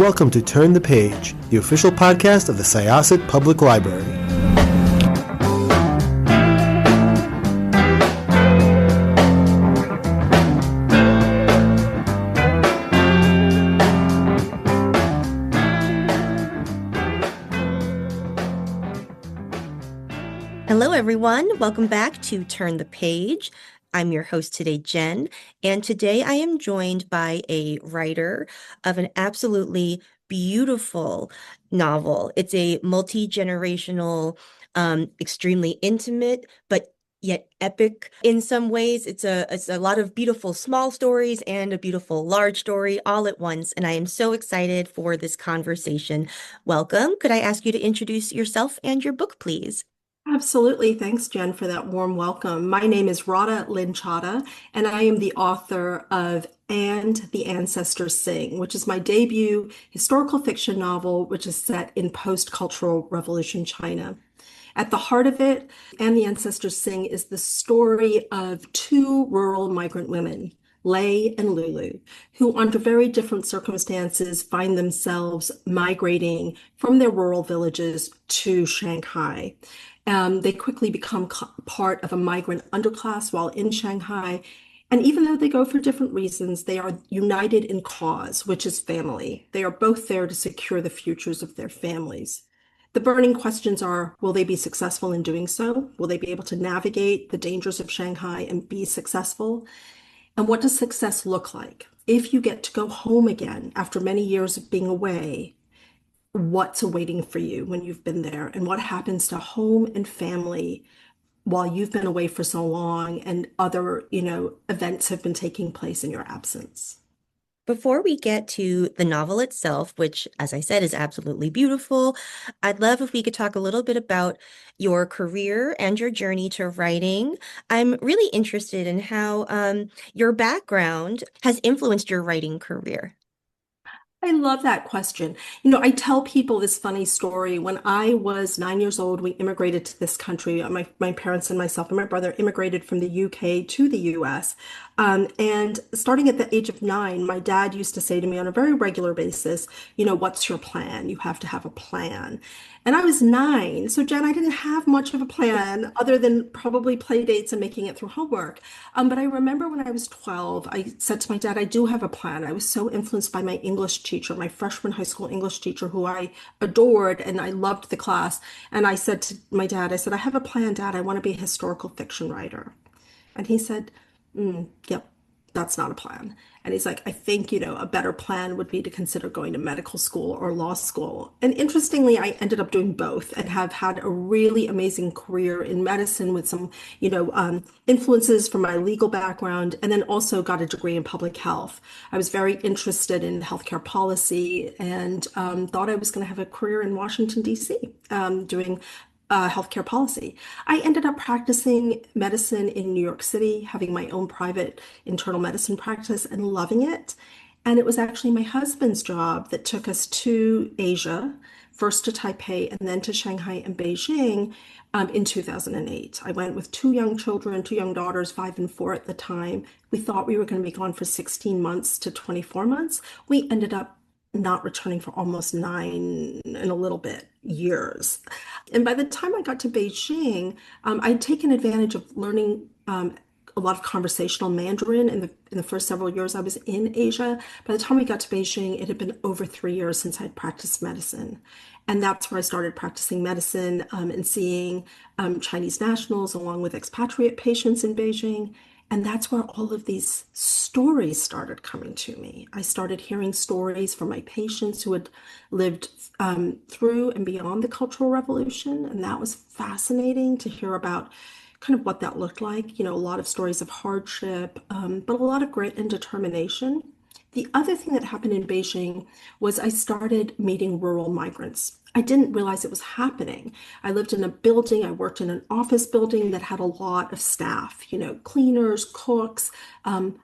welcome to Turn the Page, the official podcast of the Syosset Public Library. Hello, everyone. Welcome back to Turn the Page. I'm your host today, Jen, and today I am joined by a writer of an absolutely beautiful novel. It's a multi-generational, extremely intimate, but yet epic in some ways. It's a lot of beautiful small stories and a beautiful large story all at once, and I am so excited for this conversation. Welcome. Could I ask you to introduce yourself and your book, please? Absolutely. Thanks, Jen, for that warm welcome. My name is Radha Lin Chaddah, and I am the author of And the Ancestors Sing, which is my debut historical fiction novel, which is set in post-cultural revolution China. At the heart of it, And the Ancestors Sing is the story of two rural migrant women, Lei and Lulu, who under very different circumstances find themselves migrating from their rural villages to Shanghai. They quickly become part of a migrant underclass while in Shanghai. And even though they go for different reasons, they are united in cause, which is family. They are both there to secure the futures of their families. The burning questions are, will they be successful in doing so? Will they be able to navigate the dangers of Shanghai and be successful? And what does success look like? If you get to go home again after many years of being away, what's awaiting for you when you've been there, and what happens to home and family while you've been away for so long and other, events have been taking place in your absence. Before we get to the novel itself, which, as I said, is absolutely beautiful, I'd love if we could talk a little bit about your career and your journey to writing. I'm really interested in how your background has influenced your writing career. I love that question. I tell people this funny story. When I was 9 years old, we immigrated to this country. My parents and myself and my brother immigrated from the UK to the US. And starting at the age of 9, my dad used to say to me on a very regular basis, what's your plan? You have to have a plan. And I was 9. So, Jen, I didn't have much of a plan other than probably play dates and making it through homework. But I remember when I was 12, I said to my dad, I do have a plan. I was so influenced by my English teacher, my freshman high school English teacher, who I adored and I loved the class. And I said to my dad, I said, I have a plan, Dad. I want to be a historical fiction writer. And he said, yep, that's not a plan. And he's like, I think, a better plan would be to consider going to medical school or law school. And interestingly, I ended up doing both and have had a really amazing career in medicine with some, influences from my legal background, and then also got a degree in public health. I was very interested in healthcare policy and thought I was going to have a career in Washington, D.C., doing healthcare policy. I ended up practicing medicine in New York City, having my own private internal medicine practice and loving it. And it was actually my husband's job that took us to Asia, first to Taipei and then to Shanghai and Beijing in 2008. I went with two young children, two young daughters, 5 and 4 at the time. We thought we were going to be gone for 16 months to 24 months. We ended up not returning for almost 9 and a little bit years. And by the time I got to Beijing, I'd taken advantage of learning a lot of conversational Mandarin in the first several years I was in Asia. By the time we got to Beijing, it had been over 3 years since I'd practiced medicine. And that's where I started practicing medicine and seeing Chinese nationals along with expatriate patients in Beijing. And that's where all of these stories started coming to me. I started hearing stories from my patients who had lived through and beyond the Cultural Revolution. And that was fascinating to hear about kind of what that looked like. A lot of stories of hardship, but a lot of grit and determination. The other thing that happened in Beijing was I started meeting rural migrants. I didn't realize it was happening. I lived in a building, I worked in an office building that had a lot of staff, cleaners, cooks,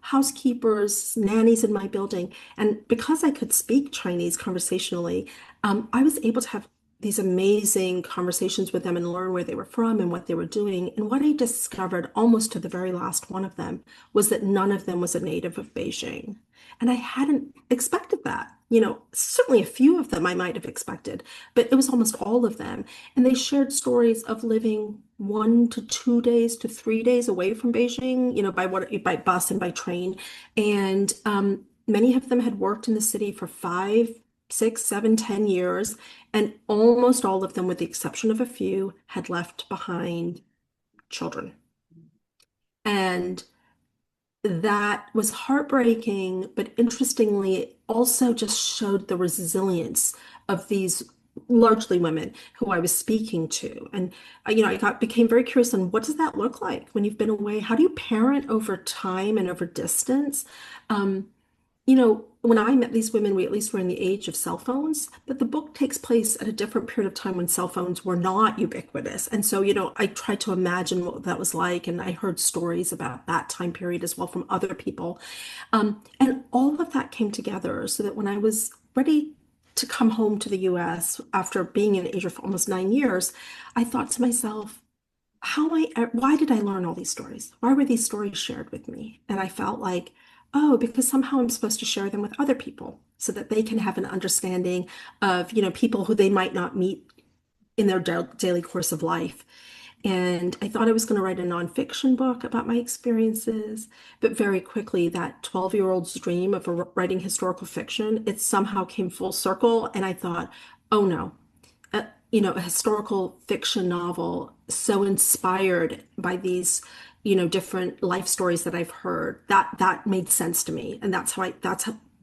housekeepers, nannies in my building. And because I could speak Chinese conversationally, I was able to have these amazing conversations with them and learn where they were from and what they were doing. And what I discovered almost to the very last one of them was that none of them was a native of Beijing. And I hadn't expected that. Certainly a few of them I might have expected, but it was almost all of them. And they shared stories of living 1 to 2 days to 3 days away from Beijing, by bus and by train. And many of them had worked in the city for 5, 6, 7, 10 years, and almost all of them, with the exception of a few, had left behind children. And that was heartbreaking, but interestingly, it also just showed the resilience of these largely women who I was speaking to. And became very curious on what does that look like when you've been away? How do you parent over time and over distance? When I met these women, we at least were in the age of cell phones, but the book takes place at a different period of time when cell phones were not ubiquitous. And so, I tried to imagine what that was like, and I heard stories about that time period as well from other people. And all of that came together so that when I was ready to come home to the US after being in Asia for almost 9 years, I thought to myself, why did I learn all these stories? Why were these stories shared with me? And I felt like, oh, because somehow I'm supposed to share them with other people so that they can have an understanding of, people who they might not meet in their daily course of life. And I thought I was going to write a nonfiction book about my experiences, but very quickly that 12-year-old's dream of writing historical fiction, it somehow came full circle. And I thought, oh no, a historical fiction novel so inspired by these, different life stories that I've heard, that made sense to me. And that's how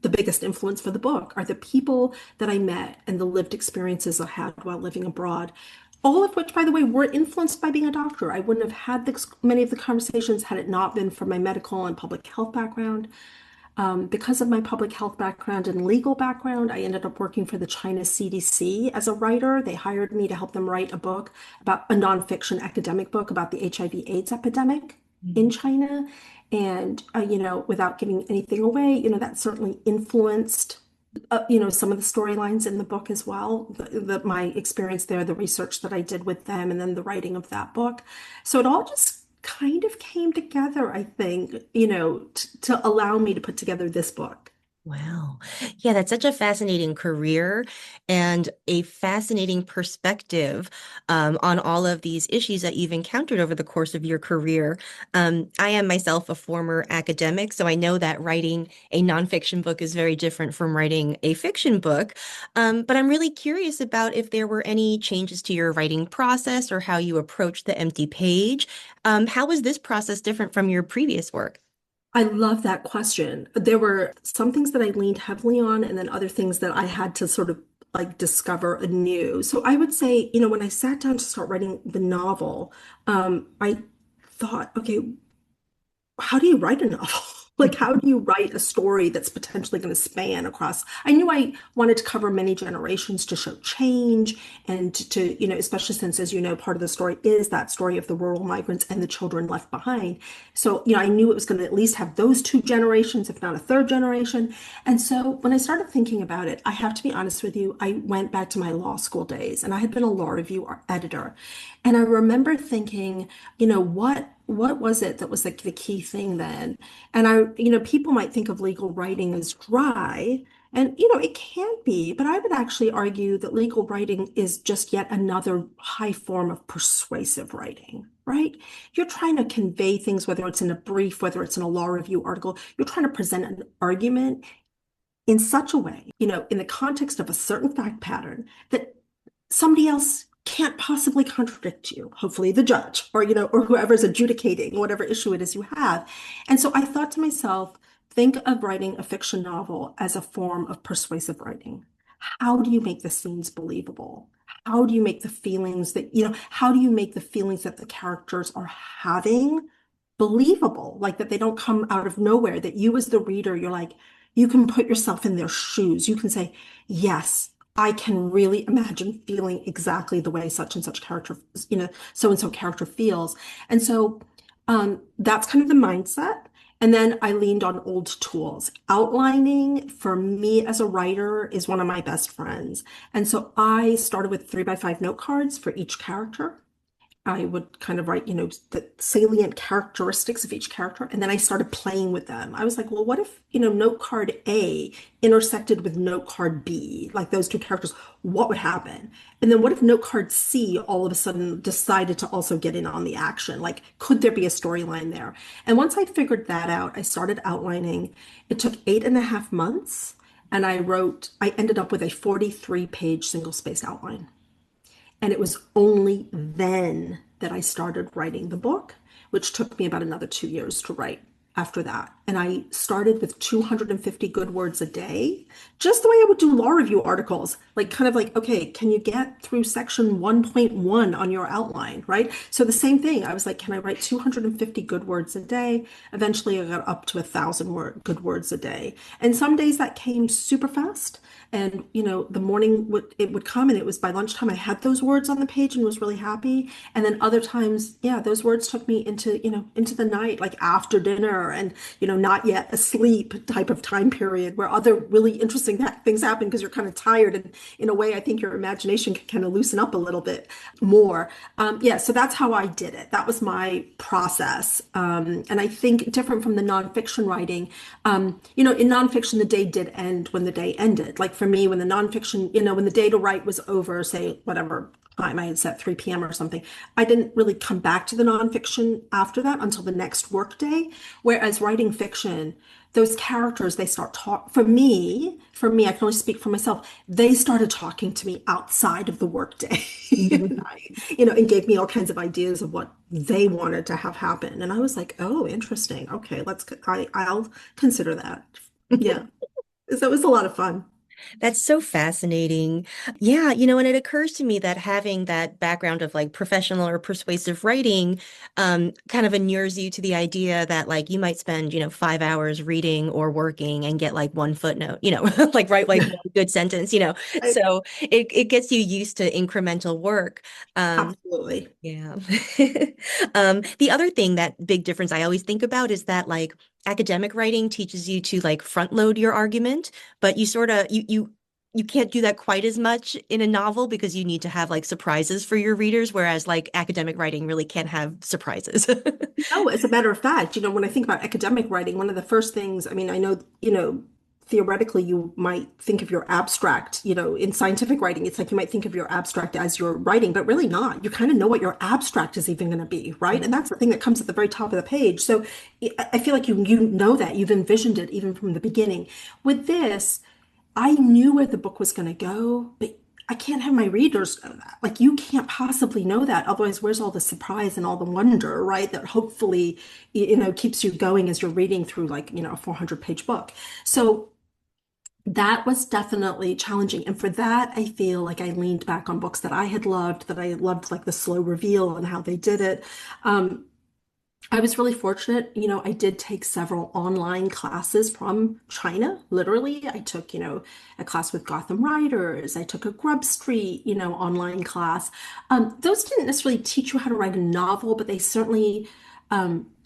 the biggest influence for the book are the people that I met and the lived experiences I had while living abroad. All of which, by the way, were influenced by being a doctor. I wouldn't have had many of the conversations had it not been for my medical and public health background. Because of my public health background and legal background, I ended up working for the China CDC as a writer. They hired me to help them write a book about a nonfiction academic book about the HIV/AIDS epidemic in China. And, without giving anything away, that certainly influenced, some of the storylines in the book as well, my experience there, the research that I did with them, and then the writing of that book. So it all just kind of came together, I think, to allow me to put together this book. Wow. Yeah, that's such a fascinating career and a fascinating perspective on all of these issues that you've encountered over the course of your career. I am myself a former academic, so I know that writing a nonfiction book is very different from writing a fiction book. But I'm really curious about if there were any changes to your writing process or how you approached the empty page. How was this process different from your previous work? I love that question. There were some things that I leaned heavily on, and then other things that I had to sort of like discover anew. So I would say, when I sat down to start writing the novel, I thought, okay, how do you write a novel? Like, how do you write a story that's potentially going to span across? I knew I wanted to cover many generations to show change and especially since, as you know, part of the story is that story of the rural migrants and the children left behind. So, I knew it was going to at least have those two generations, if not a third generation. And so when I started thinking about it, I have to be honest with you, I went back to my law school days, and I had been a law review editor. And I remember thinking, what was it that was the key thing then? And people might think of legal writing as dry, and it can be, but I would actually argue that legal writing is just yet another high form of persuasive writing, right? You're trying to convey things, whether it's in a brief, whether it's in a law review article, you're trying to present an argument in such a way, in the context of a certain fact pattern that somebody else can't possibly contradict you, hopefully the judge or whoever's adjudicating whatever issue it is you have. And so I thought to myself, think of writing a fiction novel as a form of persuasive writing. How do you make the scenes believable? How do you make the feelings how do you make the feelings that the characters are having believable? Like that they don't come out of nowhere, that you as the reader, you're like, you can put yourself in their shoes. You can say, yes, I can really imagine feeling exactly the way such and such character, so and so character feels. And so That's kind of the mindset. And then I leaned on old tools. Outlining for me as a writer is one of my best friends. And so I started with 3x5 note cards for each character. I would kind of write, the salient characteristics of each character. And then I started playing with them. I was like, well, what if, note card A intersected with note card B, like those two characters, what would happen? And then what if note card C all of a sudden decided to also get in on the action? Like, could there be a storyline there? And once I figured that out, I started outlining. It took 8.5 months. And I ended up with a 43-page single-spaced outline. And it was only then that I started writing the book, which took me about another 2 years to write after that. And I started with 250 good words a day, just the way I would do law review articles, like kind of like, okay, can you get through section 1.1 on your outline, right? So the same thing, I was like, can I write 250 good words a day? Eventually I got up to 1,000 good words a day. And some days that came super fast. And the morning it would come, and it was by lunchtime I had those words on the page and was really happy. And then other times, yeah, those words took me into the night, like after dinner, and not yet asleep type of time period where other really interesting things happen because you're kind of tired. And in a way, I think your imagination can kind of loosen up a little bit more. Yeah, so that's how I did it. That was my process. And I think different from the nonfiction writing, in nonfiction, the day did end when the day ended. Like for me, when the nonfiction, when the day to write was over, say, whatever time I had set, 3 p.m. or something, I didn't really come back to the nonfiction after that until the next work day. Whereas writing fiction, those characters, they start talk I can only speak for myself. They started talking to me outside of the workday, and, and gave me all kinds of ideas of what they wanted to have happen. And I was like, oh, interesting. Okay, I'll consider that. Yeah. So it was a lot of fun. That's so fascinating. Yeah, and it occurs to me that having that background of like professional or persuasive writing kind of inures you to the idea that like you might spend, 5 hours reading or working and get like one footnote, like write like one good sentence. I- So it gets you used to incremental work. Absolutely. Yeah. The other thing, that big difference I always think about is that like academic writing teaches you to like front load your argument, but you sort of you can't do that quite as much in a novel because you need to have like surprises for your readers, whereas like academic writing really can't have surprises. No, as a matter of fact, when I think about academic writing, one of the first things, I mean, I know, theoretically you might think of your abstract, in scientific writing, it's like you might think of your abstract as your writing, but really not. You kind of know what your abstract is even going to be, right? And that's the thing that comes at the very top of the page. So I feel like you know that you've envisioned it even from the beginning. With this, I knew where the book was going to go, but I can't have my readers know that. Like, you can't possibly know that. Otherwise, where's all the surprise and all the wonder, right? That hopefully, keeps you going as you're reading through like, a 400-page book. So that was definitely challenging. And for that, I feel like I leaned back on books that I had loved, that I loved, like the slow reveal and how they did it. I was really fortunate. I did take several online classes from China. Literally, I took, a class with Gotham Writers. I took a Grub Street, online class. Those didn't necessarily teach you how to write a novel, but they certainly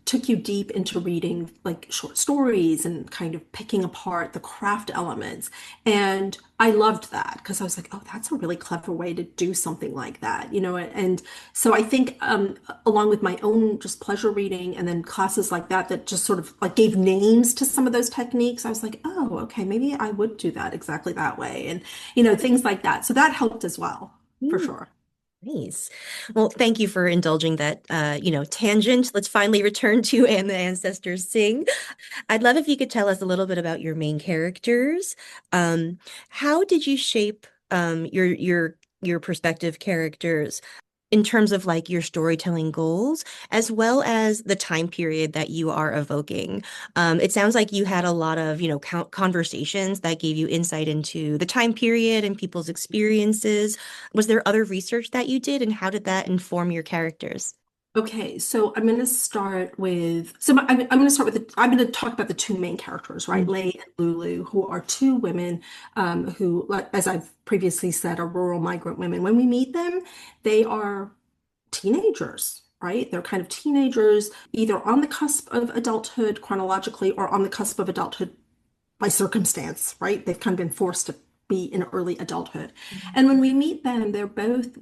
took you deep into reading like short stories and kind of picking apart the craft elements. And I loved that because I was like, oh, that's a really clever way to do something like that, And so I think along with my own just pleasure reading and then classes like that just sort of like gave names to some of those techniques, I was like, oh, okay, maybe I would do that exactly that way. And, things like that. So that helped as well, for sure. Nice. Well, thank you for indulging that, tangent. Let's finally return to And the Ancestors Sing. I'd love if you could tell us a little bit about your main characters. How did you shape your perspective characters in terms of like your storytelling goals, as well as the time period that you are evoking? It sounds like you had a lot of, conversations that gave you insight into the time period and people's experiences. Was there other research that you did, and how did that inform your characters? Okay, so I'm going to start with I'm going to talk about the two main characters, right? Lei and Lulu, who are two women who, like, as I've previously said, are rural migrant women. When we meet them, they are teenagers, right? They're kind of teenagers, either on the cusp of adulthood chronologically or on the cusp of adulthood by circumstance, right? They've kind of been forced to be in early adulthood. And when we meet them, they're both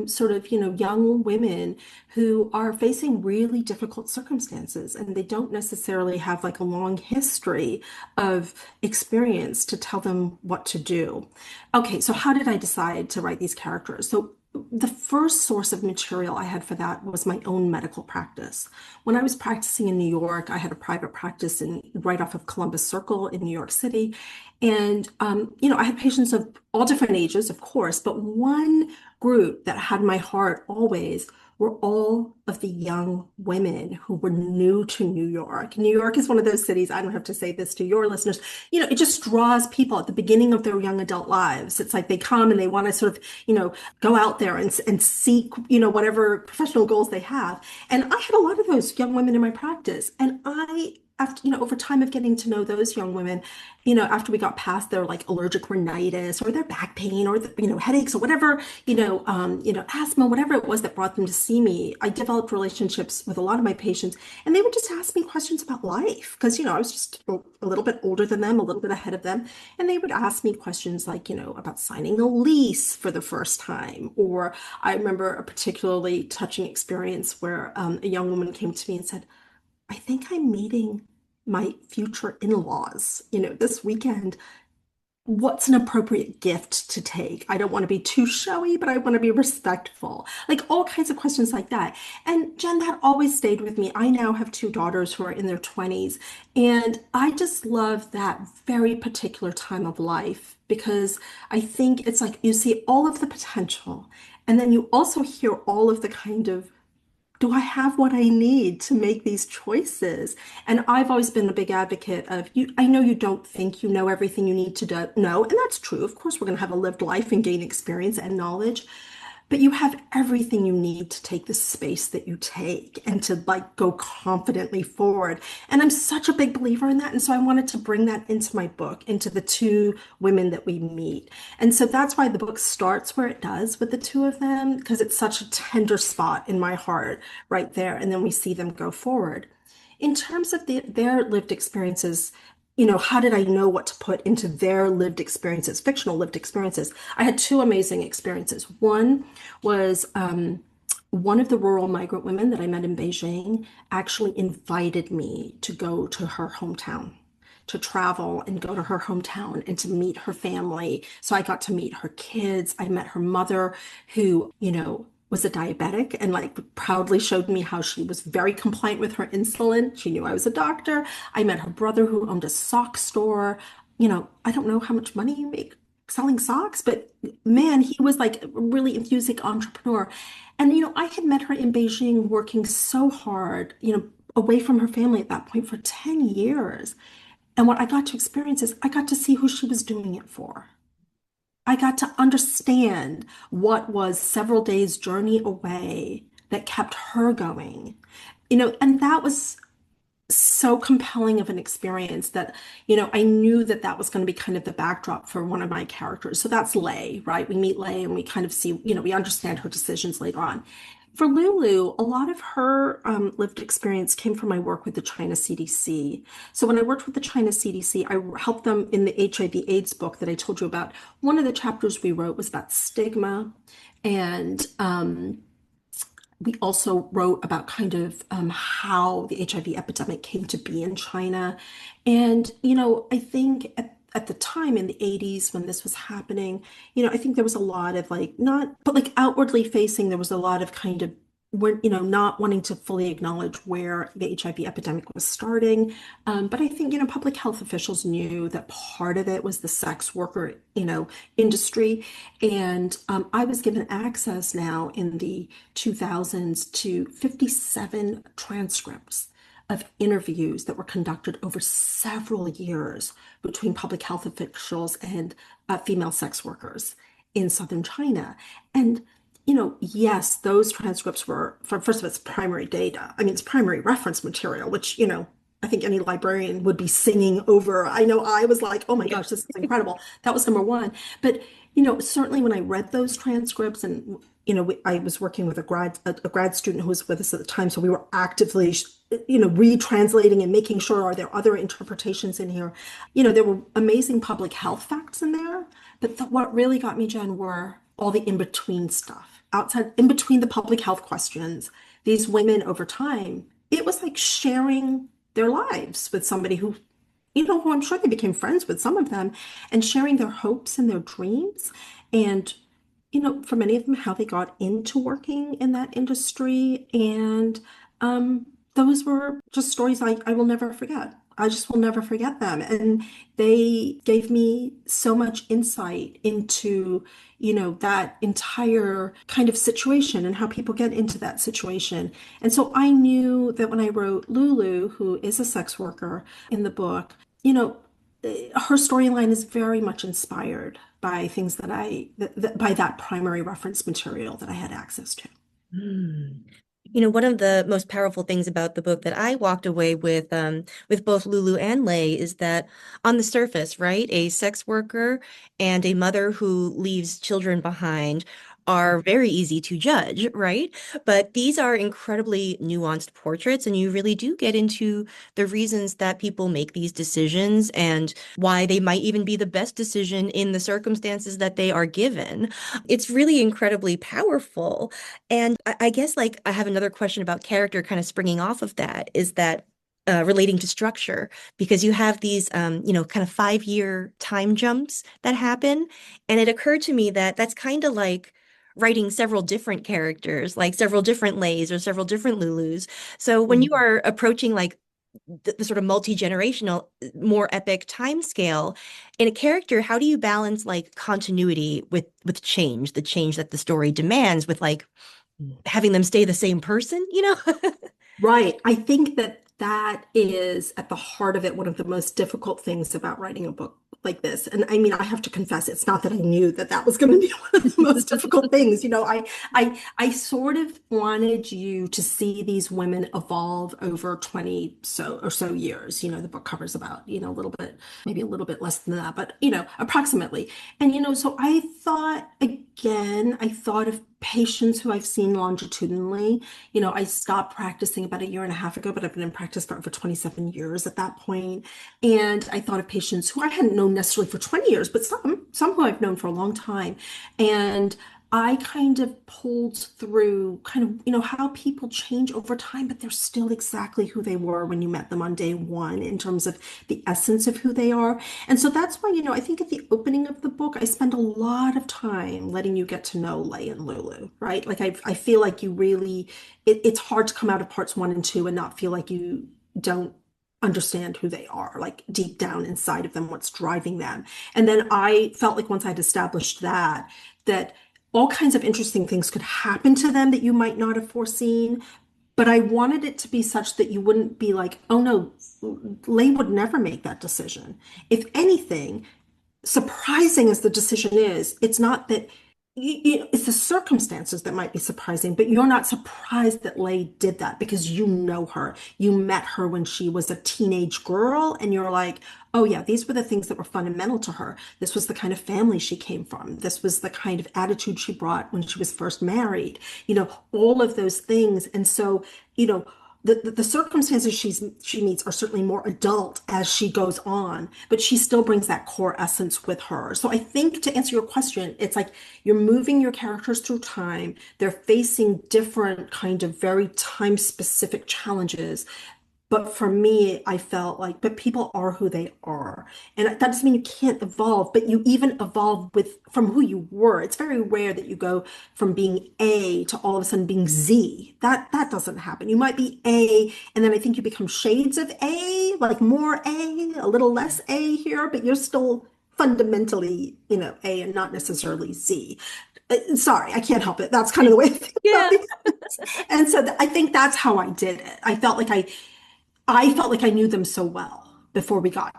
sort of, young women who are facing really difficult circumstances, and they don't necessarily have like a long history of experience to tell them what to do. Okay, so how did I decide to write these characters? So the first source of material I had for that was my own medical practice. When I was practicing in New York, I had a private practice right off of Columbus Circle in New York City. And, I had patients of all different ages, of course, but one group that had my heart always were all of the young women who were new to New York. New York is one of those cities, I don't have to say this to your listeners, it just draws people at the beginning of their young adult lives. It's like they come and they want to sort of, go out there and seek, whatever professional goals they have. And I had a lot of those young women in my practice. And after, over time of getting to know those young women, after we got past their like allergic rhinitis or their back pain or headaches or whatever, asthma, whatever it was that brought them to see me, I developed relationships with a lot of my patients, and they would just ask me questions about life because, I was just a little bit older than them, a little bit ahead of them. And they would ask me questions like, about signing a lease for the first time. Or I remember a particularly touching experience where a young woman came to me and said, I think I'm meeting my future in-laws, this weekend. What's an appropriate gift to take? I don't want to be too showy, but I want to be respectful. Like all kinds of questions like that. And Jen, that always stayed with me. I now have two daughters who are in their 20s, and I just love that very particular time of life because I think it's like you see all of the potential, and then you also hear all of the kind of, do I have what I need to make these choices? And I've always been a big advocate of you. I know you don't think you know everything you need to know, and that's true. Of course, we're going to have a lived life and gain experience and knowledge, but you have everything you need to take the space that you take and to like go confidently forward. And I'm such a big believer in that. And so I wanted to bring that into my book, into the two women that we meet. And so that's why the book starts where it does with the two of them, because it's such a tender spot in my heart right there. And then we see them go forward. In terms of their lived experiences, how did I know what to put into their lived experiences, fictional lived experiences? I had two amazing experiences. One was one of the rural migrant women that I met in Beijing actually invited me to go to her hometown, to travel and go to her hometown and to meet her family. So I got to meet her kids. I met her mother, who, was a diabetic and like proudly showed me how she was very compliant with her insulin. She knew I was a doctor. I met her brother who owned a sock store. I don't know how much money you make selling socks, but man, he was like a really enthusiastic entrepreneur. And, I had met her in Beijing working so hard, away from her family at that point for 10 years. And what I got to experience is I got to see who she was doing it for. I got to understand what was several days' journey away that kept her going. And that was so compelling of an experience that, I knew that that was going to be kind of the backdrop for one of my characters. So that's Lei, right? We meet Lei and we kind of see, we understand her decisions later on. For Lulu, a lot of her lived experience came from my work with the China CDC. So when I worked with the China CDC, I helped them in the HIV/AIDS book that I told you about. One of the chapters we wrote was about stigma, and we also wrote about kind of how the HIV epidemic came to be in China. And, I think at the time in the 80s when this was happening, I think there was a lot of like, not, but like outwardly facing, there was a lot of kind of, when, not wanting to fully acknowledge where the HIV epidemic was starting. But I think, public health officials knew that part of it was the sex worker, industry. And I was given access now in the 2000s to 57 transcripts of interviews that were conducted over several years between public health officials and female sex workers in southern China. And yes, those transcripts were, first of all, it's primary data. I mean, it's primary reference material, which, I think any librarian would be singing over. I know I was like, oh my gosh, this is incredible. That was number one. But, certainly when I read those transcripts and, I was working with a grad student who was with us at the time, so we were actively, retranslating and making sure are there other interpretations in here. There were amazing public health facts in there, but what really got me, Jen, were all the in-between stuff. Outside, in between the public health questions, these women over time, it was like sharing their lives with somebody who I'm sure they became friends with some of them, and sharing their hopes and their dreams. And, for many of them, how they got into working in that industry. And those were just stories I will never forget. I just will never forget them. And they gave me so much insight into, that entire kind of situation and how people get into that situation. And so I knew that when I wrote Lulu, who is a sex worker in the book, you know, her storyline is very much inspired by things by that primary reference material that I had access to. Hmm. One of the most powerful things about the book that I walked away with both Lulu and Lay is that on the surface, right, a sex worker and a mother who leaves children behind are very easy to judge, right? But these are incredibly nuanced portraits, and you really do get into the reasons that people make these decisions and why they might even be the best decision in the circumstances that they are given. It's really incredibly powerful. And I guess like I have another question about character kind of springing off of that is that relating to structure, because you have these, kind of 5-year time jumps that happen. And it occurred to me that that's kind of like writing several different characters, like several different Lays or several different Lulus. So when you Mhm. are approaching like the sort of multi-generational, more epic time scale in a character, how do you balance like continuity with change, the change that the story demands with like having them stay the same person, you know? Right. I think that is at the heart of it, one of the most difficult things about writing a book like this. And I mean, I have to confess, it's not that I knew that was going to be one of the most difficult things. I sort of wanted you to see these women evolve over 20 so years. The book covers about, a little bit, maybe a little bit less than that, but, approximately. And, so I thought of patients who I've seen longitudinally. I stopped practicing about a year and a half ago, but I've been in practice for over 27 years at that point. And I thought of patients who I hadn't known necessarily for 20 years, but some who I've known for a long time. And I kind of pulled through kind of, how people change over time, but they're still exactly who they were when you met them on day one in terms of the essence of who they are. And so that's why, I think at the opening of the book, I spend a lot of time letting you get to know Lay and Lulu, right? Like I feel like you really, it's hard to come out of parts 1 and 2 and not feel like you don't understand who they are, like deep down inside of them, what's driving them. And then I felt like once I'd established that all kinds of interesting things could happen to them that you might not have foreseen. But I wanted it to be such that you wouldn't be like, oh no, Lay would never make that decision. If anything, surprising as the decision is, it's not that it's the circumstances that might be surprising, but you're not surprised that Lay did that because you know her. You met her when she was a teenage girl, and you're like, oh yeah, these were the things that were fundamental to her. This was the kind of family she came from. This was the kind of attitude she brought when she was first married. All of those things. And so, the circumstances she meets are certainly more adult as she goes on, but she still brings that core essence with her. So I think to answer your question, it's like you're moving your characters through time. They're facing different kind of very time specific challenges. But for me, I felt like, but people are who they are. And that doesn't mean you can't evolve, but you even evolve from who you were. It's very rare that you go from being A to all of a sudden being Z. That doesn't happen. You might be A, and then I think you become shades of A, like more A, a little less A here, but you're still fundamentally, A and not necessarily Z. Sorry, I can't help it. That's kind of the way I think about Yeah. these things. And so I think that's how I did it. I felt like I knew them so well before we got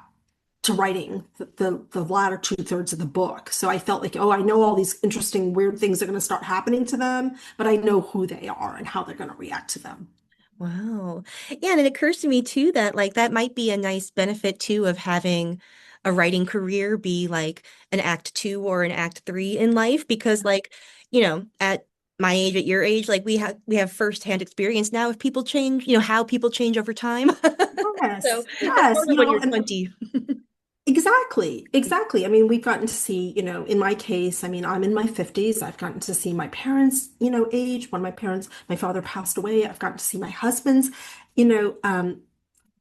to writing the latter 2/3 of the book. So I felt like, oh, I know all these interesting, weird things are going to start happening to them, but I know who they are and how they're going to react to them. Wow. Yeah, and it occurs to me too that like that might be a nice benefit too of having a writing career be like an act 2 or an act 3 in life because like, at my age, at your age, like we have firsthand experience now of people change, how people change over time. So Yes, that's yes, harder when you're and 20. exactly, exactly. I mean, we've gotten to see, in my case, I mean, I'm in my 50s. I've gotten to see my parents, age. When my father passed away, I've gotten to see my husband's, you know, um,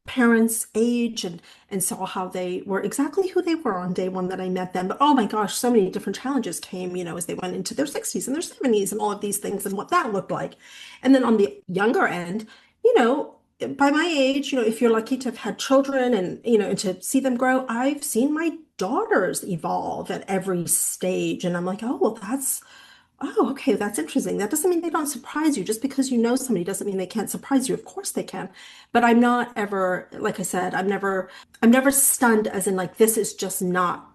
parents age and saw how they were exactly who they were on day one that I met them. But oh my gosh, so many different challenges came, as they went into their 60s and their 70s and all of these things and what that looked like. And then on the younger end, you know, by my age, if you're lucky to have had children and to see them grow, I've seen my daughters evolve at every stage. And I'm like, oh, well, okay, that's interesting. That doesn't mean they don't surprise you. Just because you know somebody doesn't mean they can't surprise you. Of course they can. But I'm not ever, like I said, I'm never stunned as in like this is just not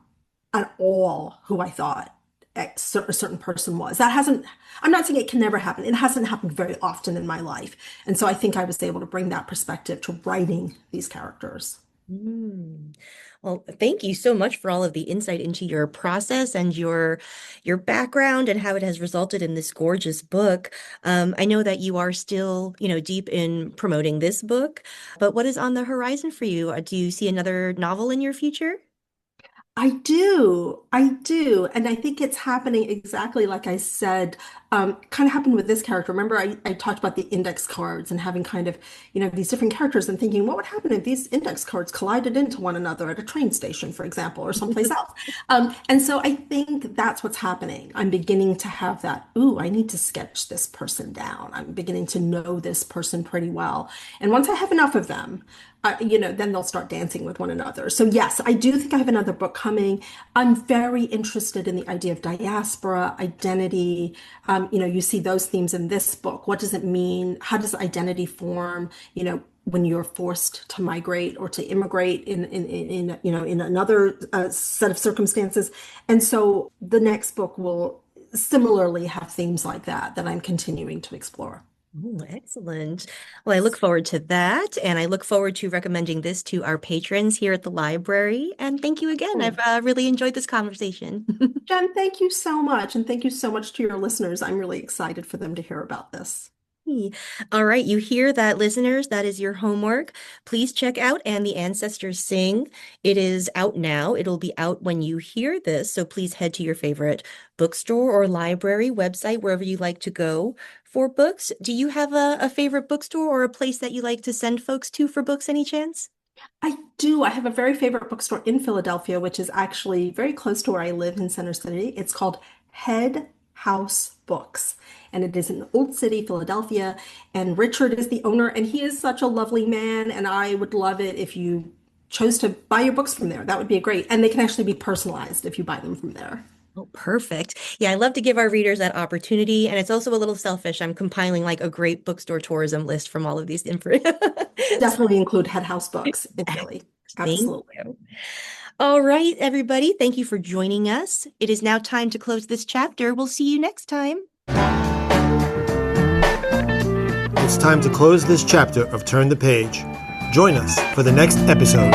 at all who I thought a certain person was. I'm not saying it can never happen. It hasn't happened very often in my life. And so I think I was able to bring that perspective to writing these characters. Mm. Well, thank you so much for all of the insight into your process and your background and how it has resulted in this gorgeous book. I know that you are still, deep in promoting this book, but what is on the horizon for you? Do you see another novel in your future? I do. I do. And I think it's happening exactly like I said, kind of happened with this character. Remember, I talked about the index cards and having kind of, these different characters and thinking, what would happen if these index cards collided into one another at a train station, for example, or someplace else? And so I think that's what's happening. I'm beginning to have that, ooh, I need to sketch this person down. I'm beginning to know this person pretty well. And once I have enough of them, then they'll start dancing with one another. So yes, I do think I have another book coming. I'm very interested in the idea of diaspora, identity. You see those themes in this book. What does it mean? How does identity form? When you're forced to migrate or to immigrate in another set of circumstances. And so the next book will similarly have themes like that I'm continuing to explore. Oh, excellent. Well, I look forward to that, and I look forward to recommending this to our patrons here at the library. And thank you again. I've really enjoyed this conversation. Jen, thank you so much. And thank you so much to your listeners. I'm really excited for them to hear about this. All right, you hear that, listeners? That is your homework. Please check out And the Ancestors Sing. It is out now. It'll be out when you hear this, so please head to your favorite bookstore or library website, wherever you like to go for books. Do you have a favorite bookstore or a place that you like to send folks to for books, any chance? I do. I have a very favorite bookstore in Philadelphia, which is actually very close to where I live in Center City. It's called Head House Books, and it is in Old City, Philadelphia. And Richard is the owner, and he is such a lovely man. And I would love it if you chose to buy your books from there. That would be great. And they can actually be personalized if you buy them from there. Oh, perfect. Yeah, I love to give our readers that opportunity. And it's also a little selfish. I'm compiling like a great bookstore tourism list from all of these info. Definitely include Head House Books in Philly. Absolutely. Thank you. All right, everybody. Thank you for joining us. It is now time to close this chapter. We'll see you next time. It's time to close this chapter of Turn the Page. Join us for the next episode.